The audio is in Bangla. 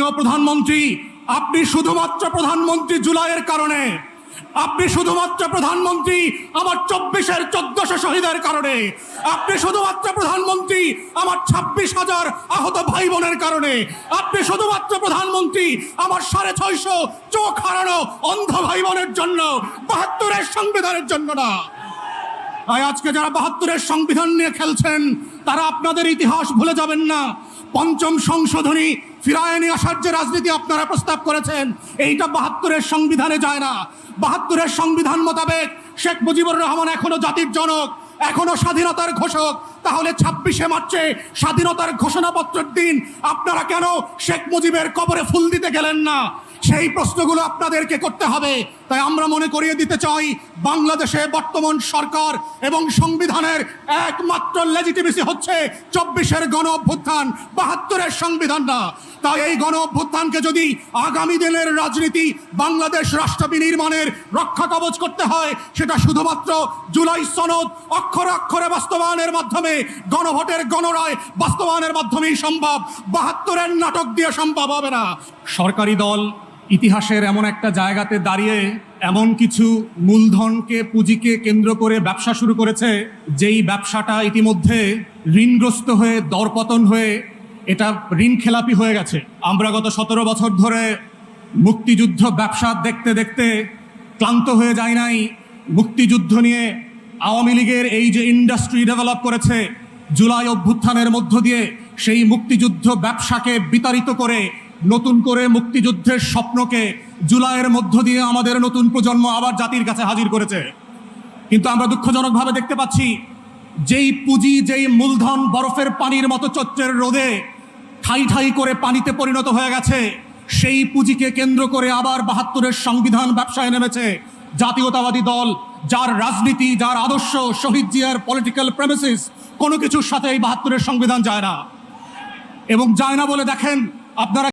মাননীয় প্রধানমন্ত্রী, আপনি শুধুমাত্র প্রধানমন্ত্রী জুলাইয়ের কারণে, আপনি শুধুমাত্র প্রধানমন্ত্রী আমার 24-এর 1400 শহীদের কারণে, আপনি শুধুমাত্র প্রধানমন্ত্রী আমার 26,000 আহত ভাই বোনের কারণে, আপনি শুধুমাত্র প্রধানমন্ত্রী আমার 650 চোখ হারানো অন্ধ ভাই বোনের জন্য, 72-এর সংবিধানের জন্য না। তাই আজকে যারা 72-এর সংবিধান নিয়ে খেলছেন তারা আপনাদের ইতিহাস ভুলে যাবেন না। পঞ্চম সংশোধনী ফিরায় নিয়ে আসার যে রাজনীতি আপনারা প্রস্তাব করেছেন, এইটা 72-এর সংবিধানে যায় না। 72-এর সংবিধান মোতাবেক শেখ মুজিবুর রহমান এখনো জাতির জনক, এখনো স্বাধীনতার ঘোষক। তাহলে 26শে মার্চে স্বাধীনতার ঘোষণাপত্রের দিন আপনারা কেন শেখ মুজিবের কবরে ফুল দিতে গেলেন না? সেই প্রশ্নগুলো আপনাদেরকে করতে হবে। তাই আমরা মনে করিয়ে দিতে চাই, বাংলাদেশে বর্তমান সরকার এবং সংবিধানের একমাত্র লেজিটিমেসি হচ্ছে 24-এর গণ অভ্যুত্থান, 72-এর সংবিধান না। তাই এই গণ অভ্যুত্থানকে যদি আগামী দিনের রাজনীতি বাংলাদেশ রাষ্ট্র বিনির্মাণের রক্ষা কবচ করতে হয়, সেটা শুধুমাত্র জুলাই সনদ অক্ষরে অক্ষরে বাস্তবায়নের মাধ্যমে, গণভোটের গণরায় বাস্তবায়নের মাধ্যমেই সম্ভব। 72-এর নাটক দিয়ে সম্ভব হবে না। সরকারি দল ইতিহাসের এমন একটা জায়গাতে দাঁড়িয়ে এমন কিছু মূলধনকে, পুঁজিকে কেন্দ্র করে ব্যবসা শুরু করেছে, যেই ব্যবসাটা ইতিমধ্যে ঋণগ্রস্ত হয়ে, দরপতন হয়ে, এটা ঋণ খেলাপি হয়ে গেছে। আমরা গত 17 বছর ধরে মুক্তিযুদ্ধ ব্যবসা দেখতে দেখতে ক্লান্ত হয়ে যাই নাই। মুক্তিযুদ্ধ নিয়ে আওয়ামী লীগের এই যে ইন্ডাস্ট্রি ডেভেলপ করেছে, জুলাই অভ্যুত্থানের মধ্য দিয়ে সেই মুক্তিযুদ্ধ ব্যবসাকে বিতাড়িত করে নতুন করে মুক্তিযুদ্ধের স্বপ্নকে জুলাইয়ের মধ্য দিয়ে আমাদের নতুন প্রজন্ম আবার জাতির কাছে হাজির করেছে। কিন্তু আমরা দুঃখজনকভাবে দেখতে পাচ্ছি, যেই পুঁজি, যেই মূলধন বরফের পানির মতো চৈত্রের রোদে ঠাই ঠাই করে পানিতে পরিণত হয়ে গেছে, সেই পুঁজিকে কেন্দ্র করে আবার 72-এর সংবিধান ব্যবসায় নেমেছে জাতীয়তাবাদী দল, যার রাজনীতি, যার আদর্শ, শহীদ জিয়ার পলিটিক্যাল প্রেমিসিস কোনো কিছুর সাথে এই 72-এর সংবিধান যায় না। এবং যায় না বলে দেখেন আপনারা